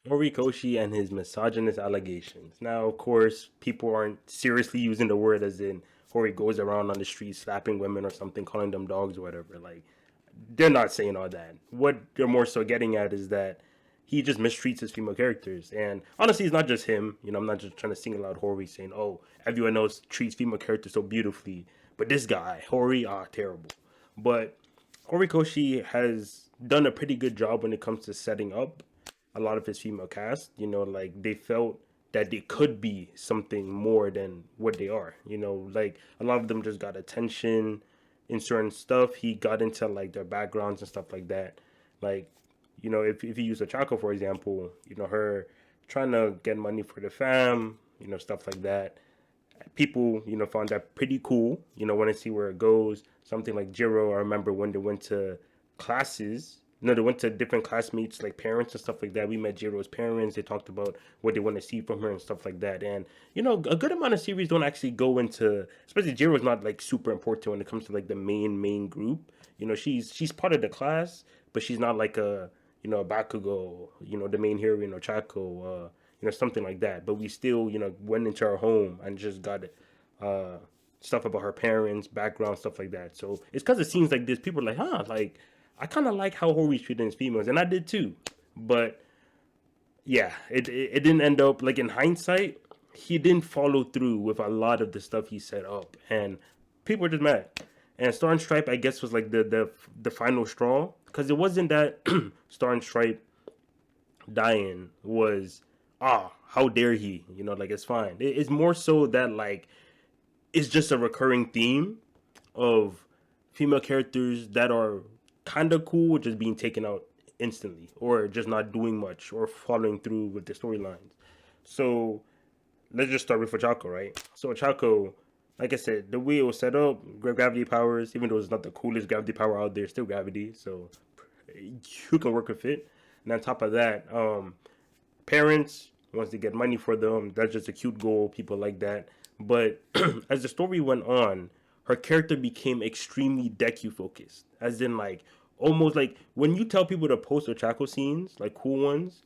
Horikoshi and his misogynist allegations. Now, of course, people aren't seriously using the word as in Hori goes around on the street slapping women or something, calling them dogs or whatever. Like, they're not saying all that. What they're more so getting at is that he just mistreats his female characters. And honestly, it's not just him. You know, I'm not just trying to single out Hori saying, oh, everyone else treats female characters so beautifully. But this guy, Hori, terrible. But Horikoshi has done a pretty good job when it comes to setting up a lot of his female cast. You know, like they felt that they could be something more than what they are. You know, like a lot of them just got attention in certain stuff. He got into like their backgrounds and stuff like that. Like, you know, if you use Ochako for example, you know, her trying to get money for the fam, you know, stuff like that. People, you know, found that pretty cool. You know, want to see where it goes. Something like Jiro, I remember when they went to classes. No, they went to different classmates, like parents and stuff like that. We met Jiro's parents. They talked about what they want to see from her and stuff like that. And you know, a good amount of series don't actually go into, especially Jiro's not like super important when it comes to like the main group. You know, she's part of the class, but she's not like a, you know, a Bakugo, you know, the main hero, you know, Chako, you know, something like that. But we still, you know, went into her home and just got uh, stuff about her parents, background, stuff like that. So it's because of scenes like this, people are like, huh, like, I kind of like how Hori's treating his females, and I did too. But yeah, it didn't end up, like in hindsight, he didn't follow through with a lot of the stuff he set up, and people were just mad. And Star and Stripe, I guess, was like the final straw, because it wasn't that Star and Stripe dying was, how dare he, you know, like it's fine. It's more so that like it's just a recurring theme of female characters that are kind of cool just being taken out instantly or just not doing much or following through with the storylines. So let's just start with Ochako, right? So Ochako, like I said, the way it was set up, gravity powers, even though it's not the coolest gravity power out there, still gravity. So you can work with it. And on top of that, parents wants to get money for them. That's just a cute goal. People like that. But as the story went on, her character became extremely Deku focused. As in, like, almost like when you tell people to post Ochako scenes, like cool ones,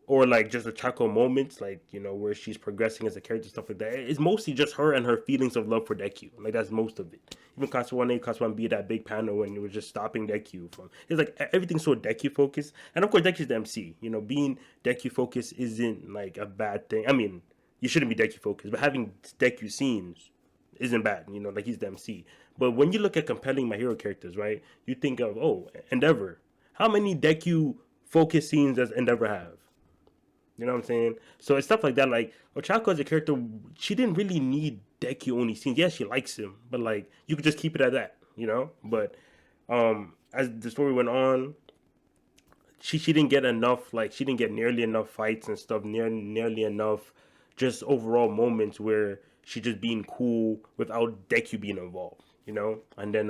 or like just Ochako moments, like, you know, where she's progressing as a character, stuff like that. It's mostly just her and her feelings of love for Deku. Like, that's most of it. Even Katsuwane B, that big panel when it was just stopping Deku from. It's like everything's so Deku focused. And of course, Deku's the MC. You know, being Deku focused isn't like a bad thing. I mean, you shouldn't be Deku focused, but having Deku scenes isn't bad, you know, like he's the MC. But when you look at compelling My Hero characters, right, you think of, oh, Endeavor. How many Deku focus scenes does Endeavor have? You know what I'm saying? So it's stuff like that. Like, Ochako as a character, she didn't really need Deku only scenes. Yeah, she likes him, but like, you could just keep it at that, you know? But as the story went on, she didn't get enough, like, she didn't get nearly enough fights and stuff, nearly enough just overall moments where she just being cool without Deku being involved, you know? And then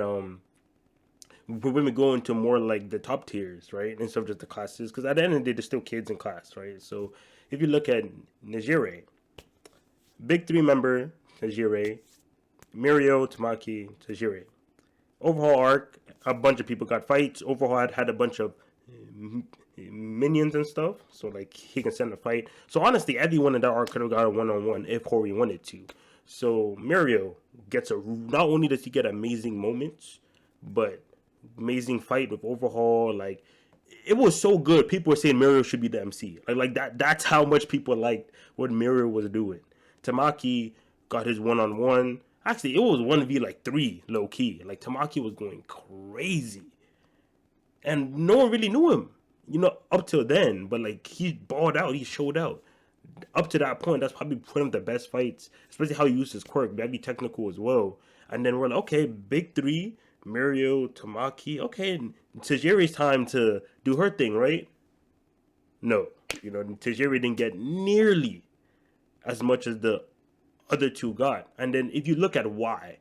when we go into more like the top tiers, right, instead of just the classes, because at the end of the day, there's still kids in class, right? So if you look at Nejire, big three member Nejire, Mirio, Tamaki, Tajiri. Overhaul arc, a bunch of people got fights. Overhaul had a bunch of minions and stuff, so like he can send a fight. So honestly, everyone in that arc could have got a one-on-one if Hori wanted to. So Mirio gets a, not only does he get amazing moments, but amazing fight with Overhaul. Like, it was so good. People were saying Mirio should be the MC. Like that. That's how much people liked what Mirio was doing. Tamaki got his one-on-one. Actually, it was 1v like 3 low key. Like, Tamaki was going crazy, and no one really knew him, you know, up till then. But like, he balled out. He showed out. Up to that point, that's probably one of the best fights, especially how he used his quirk. Very technical as well. And then we're like, okay, big three, Mirio, Tamaki. Okay, Tajiri's time to do her thing, right? No, you know, Tajiri didn't get nearly as much as the other two got. And then if you look at why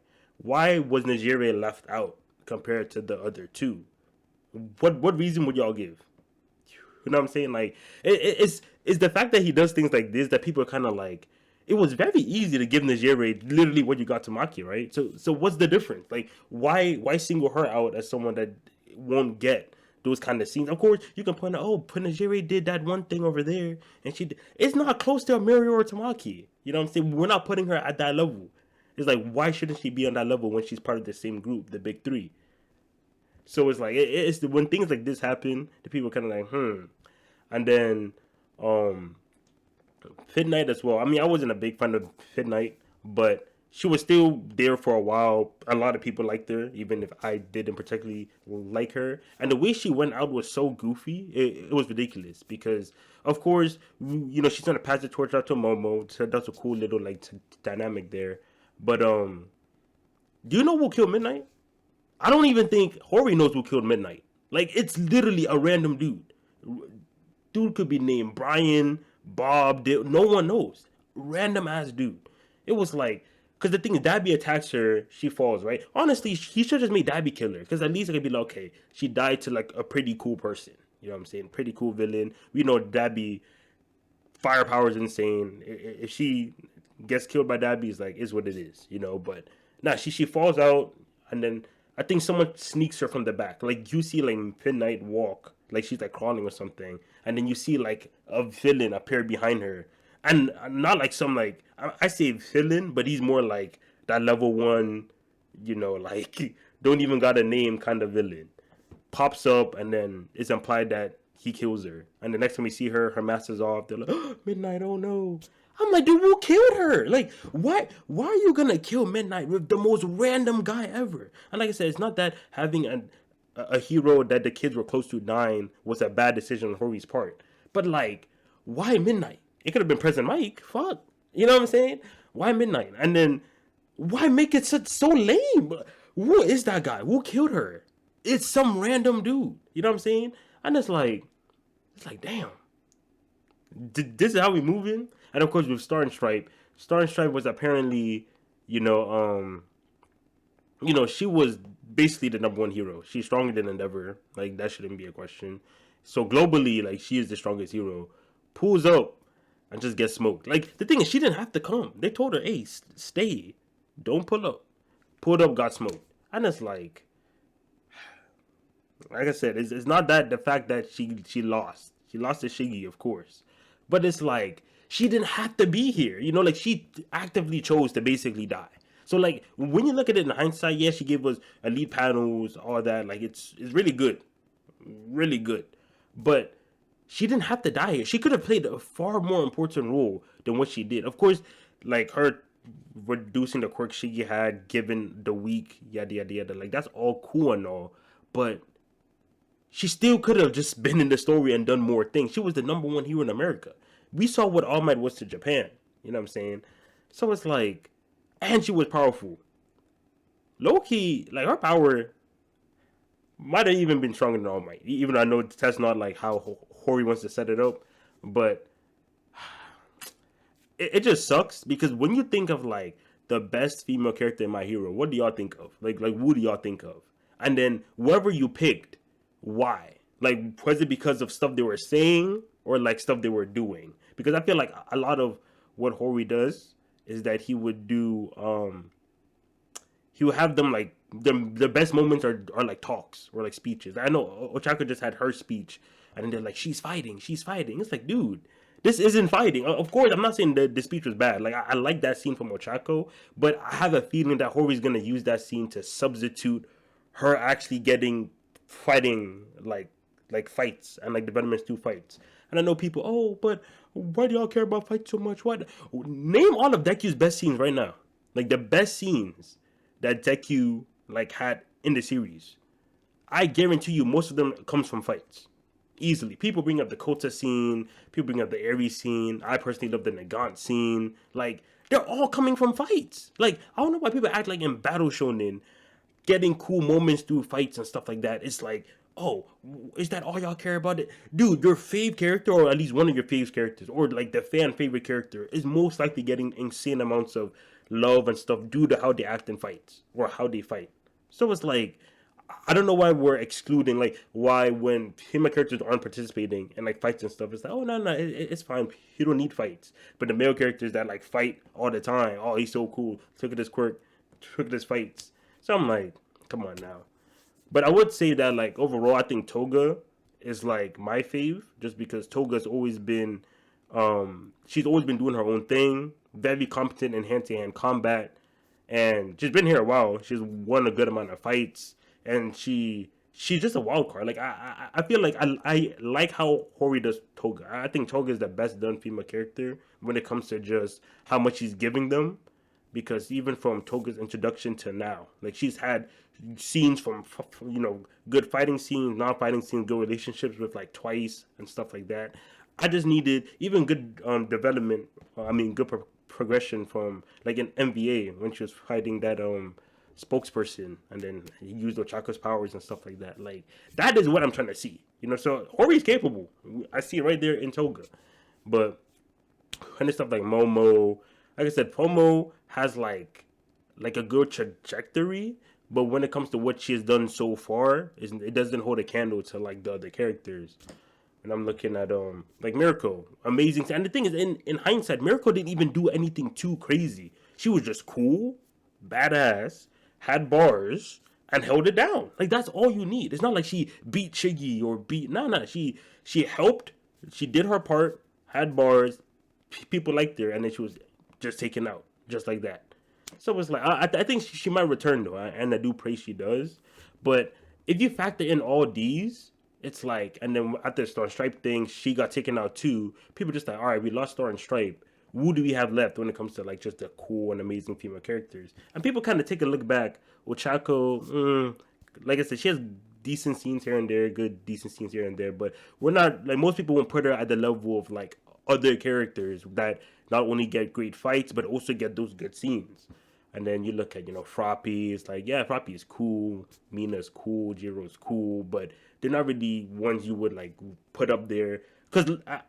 was Nigeria left out compared to the other two? What reason would y'all give? You know what I'm saying? Like, it's the fact that he does things like this that people are kind of like. It was very easy to give Nigeria literally what you got to Maki, right? So what's the difference? Like, why single her out as someone that won't get those kind of scenes. Of course, you can point out, oh, Panajiri did that one thing over there, and it's not close to Mirio or Tamaki. You know what I'm saying? We're not putting her at that level. It's like, why shouldn't she be on that level when she's part of the same group, the big three? So it's like, it's when things like this happen, the people kind of like, and then Fit Knight as well. I mean, I wasn't a big fan of Fit Knight, but she was still there for a while. A lot of people liked her, even if I didn't particularly like her. And the way she went out was so goofy. It was ridiculous because, of course, you know, she's gonna pass the torch out to Momo. So that's a cool little like dynamic there. But do you know who killed Midnight? I don't even think Hori knows who killed Midnight. Like, it's literally a random dude. Dude could be named Brian, Bob, no one knows. Random ass dude. It was like, because the thing is, Dabby attacks her, she falls, right? Honestly, he should just made Dabby kill her, because at least it could be like, okay, she died to like a pretty cool person. You know what I'm saying? Pretty cool villain. We know Dabby, firepower is insane. If she gets killed by Dabby, it's like, is what it is, you know? But nah, she falls out, and then I think someone sneaks her from the back. Like, you see like Midnight walk, like she's like crawling or something, and then you see like a villain appear behind her, and not like some like, I say villain, but he's more like that level 1, you know, like don't even got a name kind of villain. Pops up, and then it's implied that he kills her, and the next time we see her, her mask is off. They're like, oh, Midnight, oh no. I'm like, dude, who killed her? Like, why are you gonna kill Midnight with the most random guy ever? And like I said, it's not that having a hero that the kids were close to dying was a bad decision on Hori's part, but like, why Midnight? It could have been President Mike. Fuck, you know what I'm saying? Why Midnight? And then why make it so lame? Who is that guy? Who killed her? It's some random dude. You know what I'm saying? And it's like damn. This is how we moving. And of course with Star and Stripe was apparently, you know, she was basically the number 1 hero. She's stronger than Endeavor. Like, that shouldn't be a question. So globally, like, she is the strongest hero. Pulls up and just gets smoked. Like, the thing is, she didn't have to come. They told her, hey, stay. Don't pull up. Pulled up, got smoked. And it's like I said, it's not that the fact that she lost. She lost to Shiggy, of course. But it's like, she didn't have to be here. You know, like, she actively chose to basically die. So, like, when you look at it in hindsight, yeah, she gave us elite panels, all that. Like, it's really good. Really good. But she didn't have to die here. She could have played a far more important role than what she did. Of course, like, her reducing the quirk Shiggy had, given the weak, yada, yada, yada. Like, that's all cool and all. But she still could have just been in the story and done more things. She was the number 1 hero in America. We saw what All Might was to Japan. You know what I'm saying? So it's like, and she was powerful. Low-key, like, her power might have even been stronger than All Might. Even though I know that's not like how Hori wants to set it up. But it just sucks because when you think of like the best female character in My Hero, what do y'all think of? Like who do y'all think of? And then whoever you picked, why? Like, was it because of stuff they were saying or like stuff they were doing? Because I feel like a lot of what Hori does is that he would do he would have them like the best moments are like talks or like speeches. I know Ochako just had her speech and then they're like, she's fighting. It's like, dude, this isn't fighting. Of course, I'm not saying that the speech was bad. Like, I like that scene from Ochako, but I have a feeling that Hori's gonna use that scene to substitute her actually getting fighting like fights and like the Venomous 2 fights. And I know people, oh, but why do y'all care about fights so much? What? Name all of Deku's best scenes right now. Like, the best scenes that Deku like had in the series. I guarantee you most of them comes from fights. Easily. People bring up the Kota scene, people bring up the Ares scene. I personally love the Nagant scene. Like, they're all coming from fights. Like, I don't know why people act like in Battle Shonen, getting cool moments through fights and stuff like that. It's like, oh, is that all y'all care about? It, dude, your fave character, or at least one of your fave characters, or like the fan favorite character, is most likely getting insane amounts of love and stuff due to how they act in fights or how they fight. So it's like, I don't know why we're excluding, like, why when female characters aren't participating in like fights and stuff, it's like, oh no, it's fine, you don't need fights. But the male characters that like fight all the time, oh, he's so cool, look at this quirk, look at his fights. So I'm like, come on now. But I would say that like overall, I think Toga is like my fave, just because Toga's always been, she's always been doing her own thing, very competent in hand-to-hand combat, and she's been here a while. She's won a good amount of fights, and she's just a wild card. Like I feel like I like how Hori does Toga. I think Toga is the best done female character when it comes to just how much she's giving them, because even from Toga's introduction to now, like she's had scenes from good fighting scenes, non-fighting scenes, good relationships with like Twice and stuff like that. I just needed even good development. I mean, good progression from like in MVA when she was fighting that spokesperson, and then he used Ochaka's powers and stuff like that. Like that is what I'm trying to see. So Hori's capable. I see it right there in Toga, but kind of stuff like Momo. Like I said, Pomo has like a good trajectory, but when it comes to what she has done so far, it doesn't hold a candle to like the other characters. And I'm looking at like Miracle, amazing. And the thing is, in hindsight, Miracle didn't even do anything too crazy. She was just cool, badass, had bars, and held it down. Like that's all you need. It's not like she beat Shiggy or beat no. She helped. She did her part, had bars, people liked her, and then she was just taken out just like that. So it's like I think she might return though, and I do pray she does. But if you factor in all these, it's like, and then at the Star and Stripe thing, she got taken out too. People just like, all right, we lost Star and Stripe. Who do we have left when it comes to like just the cool and amazing female characters? And people kind of take a look back. Ochako, like I said, she has decent scenes here and there, good decent scenes here and there, but we're not like most people won't put her at the level of like other characters that not only get great fights but also get those good scenes. And then you look at Froppy. It's like, yeah, Froppy is cool, Mina's cool, Jiro's cool, but they're not really ones you would like put up there.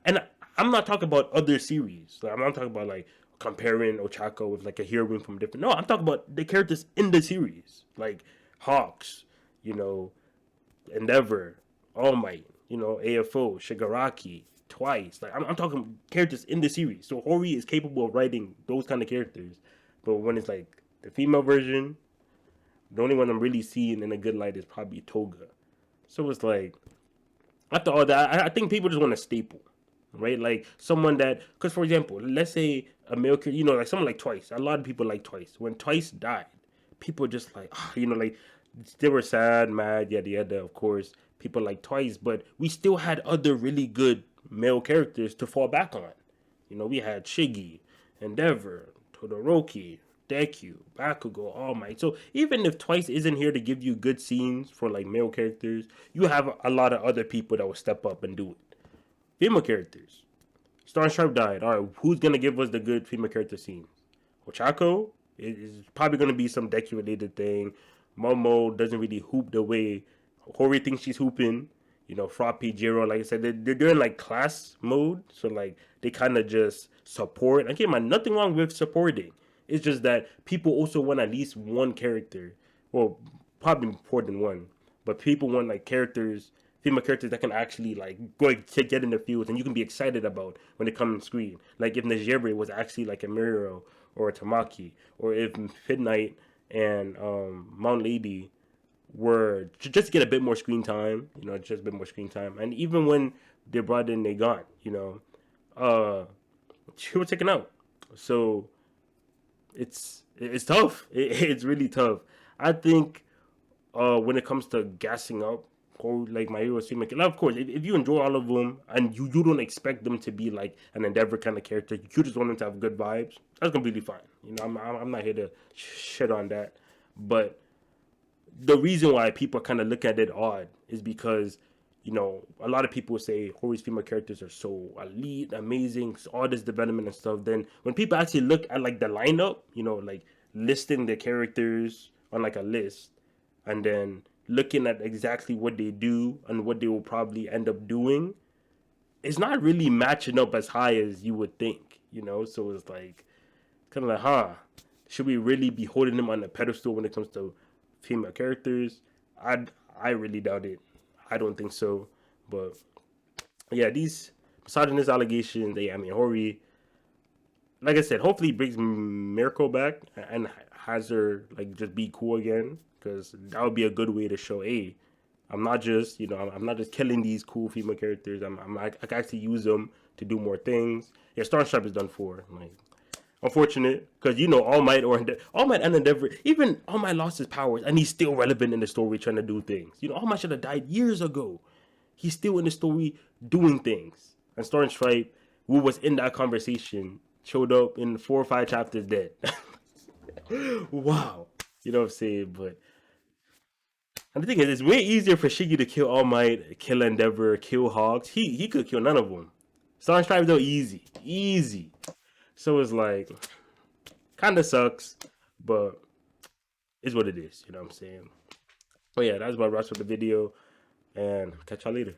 And I'm not talking about other series. Like, I'm not talking about like comparing Ochako with like a heroine from different. No, I'm talking about the characters in the series, like Hawks, you know, Endeavor, All Might, AFO, Shigaraki, Twice. Like I'm talking characters in the series. So Hori is capable of writing those kind of characters. But when it's like the female version, the only one I'm really seeing in a good light is probably Toga. So it's like after all that, I think people just want a staple, right? Like someone that, because for example, let's say a male character, like someone like Twice. A lot of people like Twice. When Twice died, people just like, like they were sad, mad, yada yada. Of course, people like Twice, but we still had other really good male characters to fall back on. We had Shiggy, Endeavor, Todoroki, Deku, Bakugo, All Might. So even if Twice isn't here to give you good scenes for like male characters, you have a lot of other people that will step up and do it. Female characters. Star and Stripe died. All right, who's gonna give us the good female character scenes? Ochako is probably gonna be some Deku related thing. Momo doesn't really hoop the way Hori thinks she's hooping. Froppy, Jiro, like I said, they're doing like class mode, so like they kind of just support. And keep in mind, nothing wrong with supporting. It's just that people also want at least one character, well, probably more than one, but people want like characters, female characters that can actually like go get in the field and you can be excited about when they come on screen. Like if Najiri was actually like a Miro or a Tamaki, or if Midnight and Mount Lady were just get a bit more screen time, just a bit more screen time. And even when they brought in Negan, she was taken out. So it's tough. It's really tough. I think when it comes to gassing up or like My Hero Academia, of course, if you enjoy all of them and you don't expect them to be like an Endeavor kind of character, you just want them to have good vibes. That's completely fine. I'm not here to shit on that, but the reason why people kind of look at it odd is because, a lot of people say Hori's female characters are so elite, amazing, all this development and stuff. Then when people actually look at like the lineup, like listing the characters on like a list and then looking at exactly what they do and what they will probably end up doing, it's not really matching up as high as you would think, So it's like, kind of like, should we really be holding them on a pedestal when it comes to female characters? I really doubt it. I don't think so. But yeah, these misogynist allegations, Hori, like I said, hopefully he brings Miracle back and has her like just be cool again, because that would be a good way to show, hey, I'm not just I'm not just killing these cool female characters. I can actually use them to do more things. Yeah, Star Stripe is done for. Like, unfortunate, because All Might All Might and Endeavor, even All Might lost his powers and he's still relevant in the story trying to do things. All Might should have died years ago. He's still in the story doing things. And Star and Stripe, who was in that conversation, showed up in 4 or 5 chapters dead. Wow. You know what I'm saying? But and the thing is, it's way easier for Shiggy to kill All Might, kill Endeavor, kill Hogs. He could kill none of them. Star and Stripe though, easy, easy. So it's like, kind of sucks, but it's what it is. You know what I'm saying? But yeah, that's my rush for the video, and catch y'all later.